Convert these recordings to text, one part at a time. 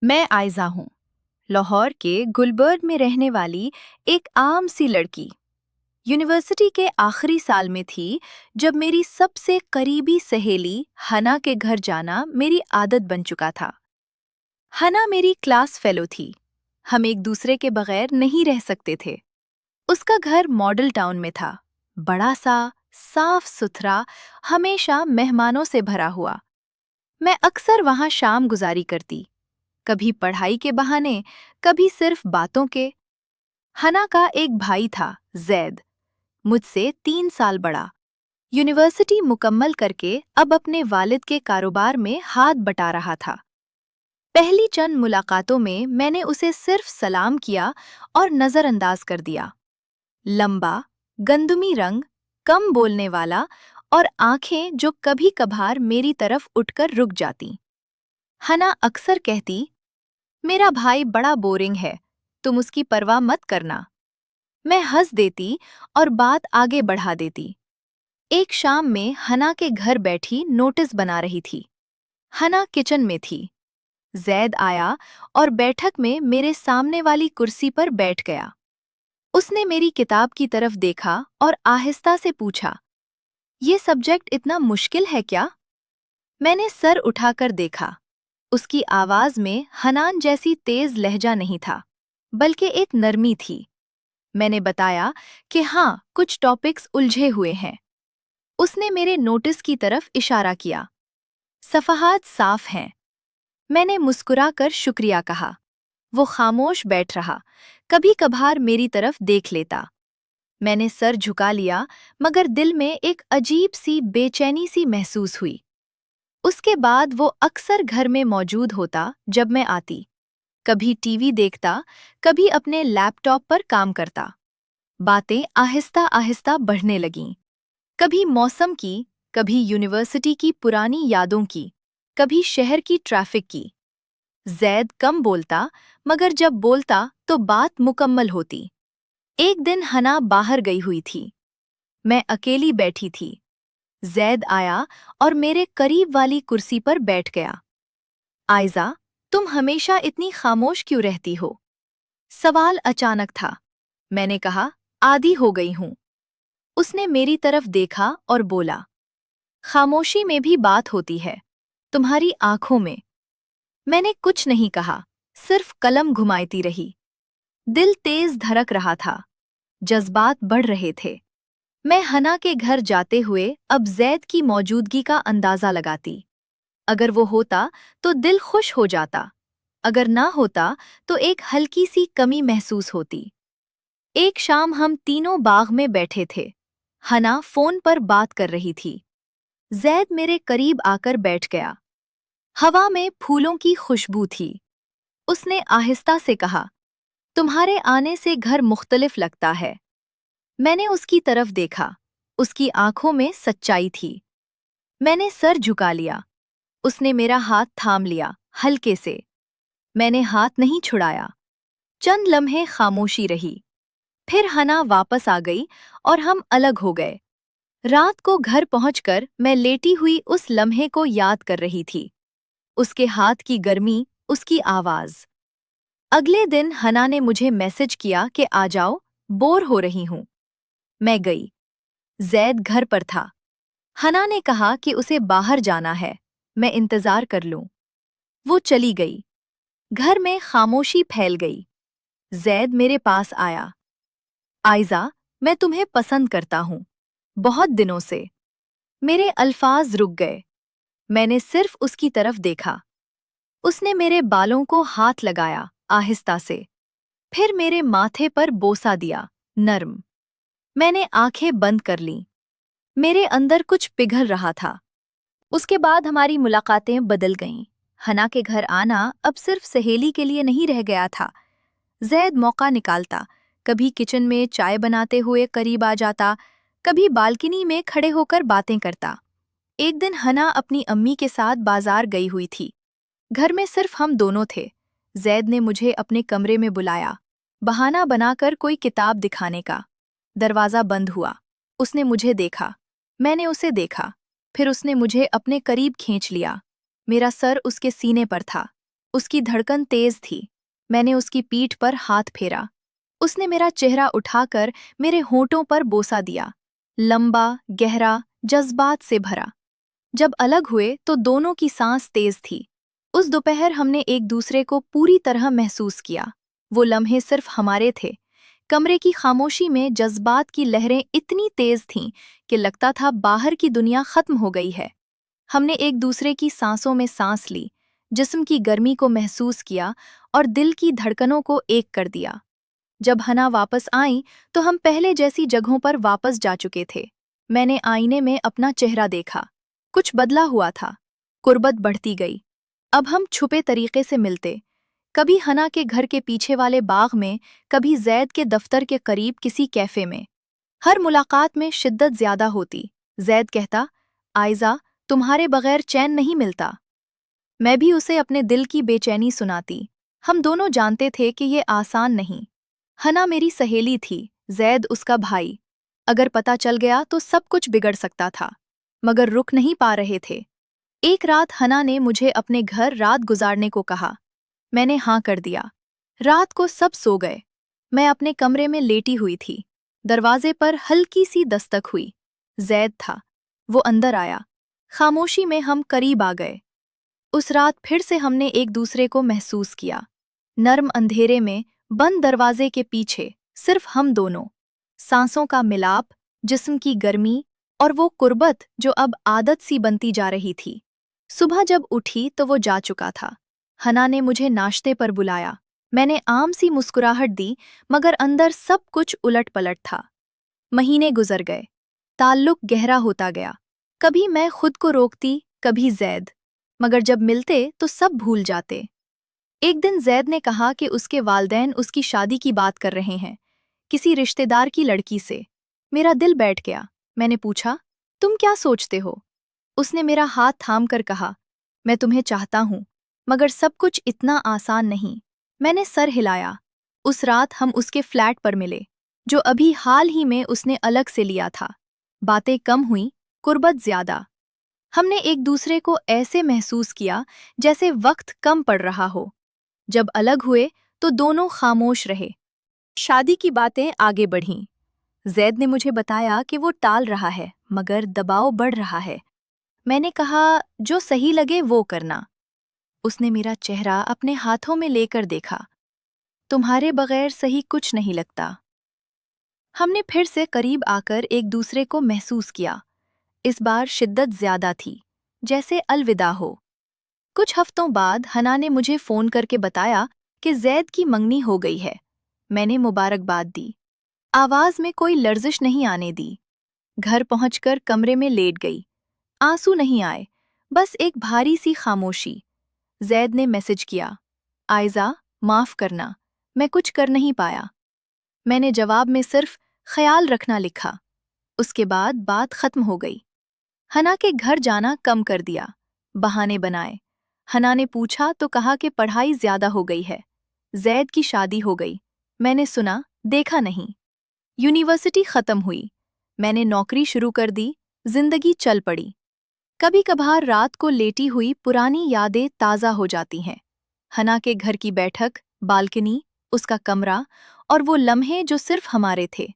मैं आयज़ा हूँ, लाहौर के गुलबर्ग में रहने वाली एक आम सी लड़की। यूनिवर्सिटी के आखिरी साल में थी जब मेरी सबसे करीबी सहेली हना के घर जाना मेरी आदत बन चुका था। हना मेरी क्लास फेलो थी। हम एक दूसरे के बगैर नहीं रह सकते थे। उसका घर मॉडल टाउन में था, बड़ा सा, साफ सुथरा, हमेशा मेहमानों से भरा हुआ। मैं अक्सर वहाँ शाम गुजारी करती, कभी पढ़ाई के बहाने, कभी सिर्फ बातों के। हना का एक भाई था, जैद, मुझसे 3 साल बड़ा। यूनिवर्सिटी मुकम्मल करके अब अपने वालिद के कारोबार में हाथ बटा रहा था। पहली चंद मुलाकातों में मैंने उसे सिर्फ सलाम किया और नजरअंदाज कर दिया। लंबा, गंदुमी रंग, कम बोलने वाला और आंखें जो कभी कभार मेरी तरफ उठकर रुक जाती। हना अक्सर कहती, मेरा भाई बड़ा बोरिंग है, तुम उसकी परवाह मत करना। मैं हंस देती और बात आगे बढ़ा देती। एक शाम में हना के घर बैठी नोटिस बना रही थी। हना किचन में थी। जैद आया और बैठक में मेरे सामने वाली कुर्सी पर बैठ गया। उसने मेरी किताब की तरफ देखा और आहिस्ता से पूछा, ये सब्जेक्ट इतना मुश्किल है क्या? मैंने सर उठाकर देखा। उसकी आवाज में हनान जैसी तेज लहजा नहीं था, बल्कि एक नरमी थी। मैंने बताया कि हाँ, कुछ टॉपिक्स उलझे हुए हैं। उसने मेरे नोटिस की तरफ इशारा किया। सफ़हात साफ हैं। मैंने मुस्कुराकर शुक्रिया कहा। वो खामोश बैठ रहा, कभी कभार मेरी तरफ देख लेता। मैंने सर झुका लिया, मगर दिल में एक अजीब सी बेचैनी सी महसूस हुई। उसके बाद वो अक्सर घर में मौजूद होता जब मैं आती। कभी टीवी देखता, कभी अपने लैपटॉप पर काम करता। बातें आहिस्ता आहिस्ता बढ़ने लगीं। कभी मौसम की, कभी यूनिवर्सिटी की पुरानी यादों की, कभी शहर की ट्रैफिक की। जैद कम बोलता, मगर जब बोलता तो बात मुकम्मल होती। एक दिन हना बाहर गई हुई थी। मैं अकेली बैठी थी। जैद आया और मेरे करीब वाली कुर्सी पर बैठ गया। आयजा, तुम हमेशा इतनी खामोश क्यों रहती हो? सवाल अचानक था। मैंने कहा, आदी हो गई हूं। उसने मेरी तरफ देखा और बोला, खामोशी में भी बात होती है, तुम्हारी आंखों में। मैंने कुछ नहीं कहा, सिर्फ कलम घुमाती रही। दिल तेज धड़क रहा था, जज्बात बढ़ रहे थे। मैं हना के घर जाते हुए अब जैद की मौजूदगी का अंदाजा लगाती। अगर वो होता तो दिल खुश हो जाता, अगर ना होता तो एक हल्की सी कमी महसूस होती। एक शाम हम तीनों बाग में बैठे थे। हना फोन पर बात कर रही थी। जैद मेरे करीब आकर बैठ गया। हवा में फूलों की खुशबू थी। उसने आहिस्ता से कहा, तुम्हारे आने से घर मुख्तलिफ लगता है। मैंने उसकी तरफ देखा। उसकी आंखों में सच्चाई थी। मैंने सर झुका लिया। उसने मेरा हाथ थाम लिया, हल्के से। मैंने हाथ नहीं छुड़ाया। चंद लम्हे खामोशी रही। फिर हना वापस आ गई और हम अलग हो गए। रात को घर पहुंचकर मैं लेटी हुई उस लम्हे को याद कर रही थी। उसके हाथ की गर्मी, उसकी आवाज। अगले दिन हना ने मुझे मैसेज किया कि आ जाओ, बोर हो रही हूं। मैं गई। जैद घर पर था। हना ने कहा कि उसे बाहर जाना है, मैं इंतजार कर लूं। वो चली गई। घर में खामोशी फैल गई। जैद मेरे पास आया। आयजा, मैं तुम्हें पसंद करता हूं, बहुत दिनों से। मेरे अल्फाज रुक गए। मैंने सिर्फ उसकी तरफ देखा। उसने मेरे बालों को हाथ लगाया, आहिस्ता से। फिर मेरे माथे पर बोसा दिया, नर्म। मैंने आंखें बंद कर लीं। मेरे अंदर कुछ पिघल रहा था। उसके बाद हमारी मुलाकातें बदल गईं। हना के घर आना अब सिर्फ सहेली के लिए नहीं रह गया था। जैद मौका निकालता, कभी किचन में चाय बनाते हुए करीब आ जाता, कभी बालकनी में खड़े होकर बातें करता। एक दिन हना अपनी अम्मी के साथ बाजार गई हुई थी। घर में सिर्फ हम दोनों थे। जैद ने मुझे अपने कमरे में बुलाया, बहाना बनाकर कोई किताब दिखाने का। दरवाज़ा बंद हुआ। उसने मुझे देखा, मैंने उसे देखा। फिर उसने मुझे अपने करीब खींच लिया। मेरा सर उसके सीने पर था। उसकी धड़कन तेज थी। मैंने उसकी पीठ पर हाथ फेरा। उसने मेरा चेहरा उठाकर मेरे होंठों पर बोसा दिया, लंबा, गहरा, जज्बात से भरा। जब अलग हुए तो दोनों की सांस तेज थी। उस दोपहर हमने एक दूसरे को पूरी तरह महसूस किया। वो लम्हे सिर्फ हमारे थे। कमरे की खामोशी में जज्बात की लहरें इतनी तेज थीं कि लगता था बाहर की दुनिया खत्म हो गई है। हमने एक दूसरे की सांसों में सांस ली, जिस्म की गर्मी को महसूस किया और दिल की धड़कनों को एक कर दिया। जब हना वापस आई तो हम पहले जैसी जगहों पर वापस जा चुके थे। मैंने आईने में अपना चेहरा देखा। कुछ बदला हुआ था। कुर्बत बढ़ती गई। अब हम छुपे तरीके से मिलते, कभी हना के घर के पीछे वाले बाग में, कभी जैद के दफ्तर के करीब किसी कैफे में। हर मुलाकात में शिद्दत ज्यादा होती। जैद कहता, आयजा, तुम्हारे बगैर चैन नहीं मिलता। मैं भी उसे अपने दिल की बेचैनी सुनाती। हम दोनों जानते थे कि ये आसान नहीं। हना मेरी सहेली थी, जैद उसका भाई। अगर पता चल गया तो सब कुछ बिगड़ सकता था, मगर रुक नहीं पा रहे थे। एक रात हना ने मुझे अपने घर रात गुजारने को कहा। मैंने हाँ कर दिया। रात को सब सो गए। मैं अपने कमरे में लेटी हुई थी। दरवाजे पर हल्की सी दस्तक हुई। जैद था। वो अंदर आया। खामोशी में हम करीब आ गए। उस रात फिर से हमने एक दूसरे को महसूस किया। नर्म अंधेरे में, बंद दरवाजे के पीछे, सिर्फ हम दोनों। सांसों का मिलाप, जिस्म की गर्मी और वो कुर्बत जो अब आदत सी बनती जा रही थी। सुबह जब उठी तो वो जा चुका था। हना ने मुझे नाश्ते पर बुलाया। मैंने आम सी मुस्कुराहट दी, मगर अंदर सब कुछ उलट पलट था। महीने गुजर गए। ताल्लुक गहरा होता गया। कभी मैं खुद को रोकती, कभी जैद, मगर जब मिलते तो सब भूल जाते। एक दिन जैद ने कहा कि उसके वालदैन उसकी शादी की बात कर रहे हैं, किसी रिश्तेदार की लड़की से। मेरा दिल बैठ गया। मैंने पूछा, तुम क्या सोचते हो? उसने मेरा हाथ थाम कर कहा, मैं तुम्हें चाहता हूं, मगर सब कुछ इतना आसान नहीं। मैंने सर हिलाया। उस रात हम उसके फ्लैट पर मिले, जो अभी हाल ही में उसने अलग से लिया था। बातें कम हुई, कुर्बत ज्यादा। हमने एक दूसरे को ऐसे महसूस किया जैसे वक्त कम पड़ रहा हो। जब अलग हुए तो दोनों खामोश रहे। शादी की बातें आगे बढ़ीं। जैद ने मुझे बताया कि वो टाल रहा है, मगर दबाव बढ़ रहा है। मैंने कहा, जो सही लगे वो करना। उसने मेरा चेहरा अपने हाथों में लेकर देखा। तुम्हारे बगैर सही कुछ नहीं लगता। हमने फिर से करीब आकर एक दूसरे को महसूस किया। इस बार शिद्दत ज्यादा थी, जैसे अलविदा हो। कुछ हफ्तों बाद हना ने मुझे फोन करके बताया कि जैद की मंगनी हो गई है। मैंने मुबारकबाद दी। आवाज में कोई लर्जिश नहीं आने दी। घर पहुंचकर कमरे में लेट गई। आंसू नहीं आए, बस एक भारी सी खामोशी। जैद ने मैसेज किया, आयजा, माफ करना, मैं कुछ कर नहीं पाया। मैंने जवाब में सिर्फ ख्याल रखना लिखा। उसके बाद बात खत्म हो गई। हना के घर जाना कम कर दिया। बहाने बनाए। हना ने पूछा तो कहा कि पढ़ाई ज्यादा हो गई है। जैद की शादी हो गई। मैंने सुना, देखा नहीं। यूनिवर्सिटी खत्म हुई। मैंने नौकरी शुरू कर दी। जिंदगी चल पड़ी। कभी कभार रात को लेटी हुई पुरानी यादें ताज़ा हो जाती हैं। हना के घर की बैठक, बालकनी, उसका कमरा और वो लम्हे जो सिर्फ हमारे थे।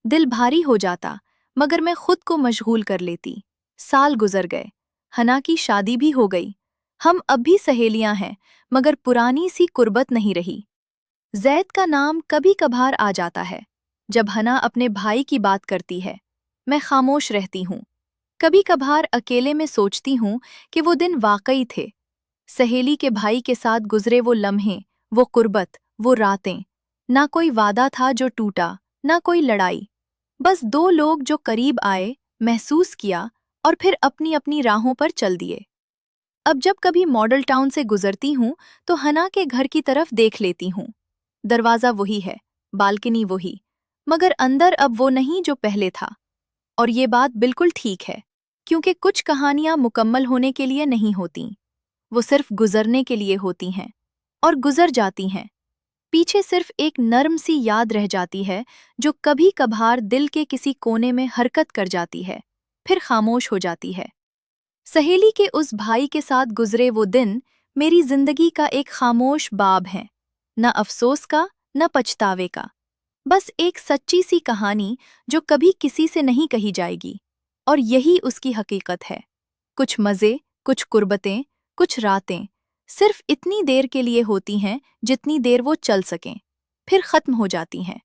दिल भारी हो जाता, मगर मैं खुद को मशगूल कर लेती। साल गुजर गए। हना की शादी भी हो गई। हम अब भी सहेलियां हैं, मगर पुरानी सी कुर्बत नहीं रही। जैद का नाम कभी कभार आ जाता है। जब हना अपने भाई की बात करती है, मैं खामोश रहती हूँ। कभी कभार अकेले में सोचती हूँ कि वो दिन वाकई थे। सहेली के भाई के साथ गुजरे वो लम्हे, वो कुर्बत, वो रातें। ना कोई वादा था जो टूटा, ना कोई लड़ाई। बस दो लोग जो करीब आए, महसूस किया और फिर अपनी अपनी राहों पर चल दिए। अब जब कभी मॉडल टाउन से गुजरती हूँ तो हना के घर की तरफ देख लेती हूँ। दरवाज़ा वही है, बालकनी वही, मगर अंदर अब वो नहीं जो पहले था। और ये बात बिल्कुल ठीक है, क्योंकि कुछ कहानियां मुकम्मल होने के लिए नहीं होती, वो सिर्फ गुजरने के लिए होती हैं, और गुजर जाती हैं। पीछे सिर्फ एक नर्म सी याद रह जाती है, जो कभी कभार दिल के किसी कोने में हरकत कर जाती है, फिर खामोश हो जाती है। सहेली के उस भाई के साथ गुजरे वो दिन मेरी जिंदगी का एक खामोश बाब है, न अफसोस का न पछतावे का, बस एक सच्ची सी कहानी जो कभी किसी से नहीं कही जाएगी। और यही उसकी हकीकत है। कुछ मज़े, कुछ कुर्बतें, कुछ रातें सिर्फ इतनी देर के लिए होती हैं जितनी देर वो चल सकें, फिर खत्म हो जाती हैं।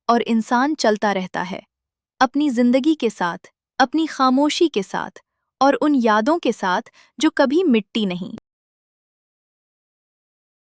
और इंसान चलता रहता है, अपनी जिंदगी के साथ, अपनी खामोशी के साथ, और उन यादों के साथ जो कभी मिटती नहीं।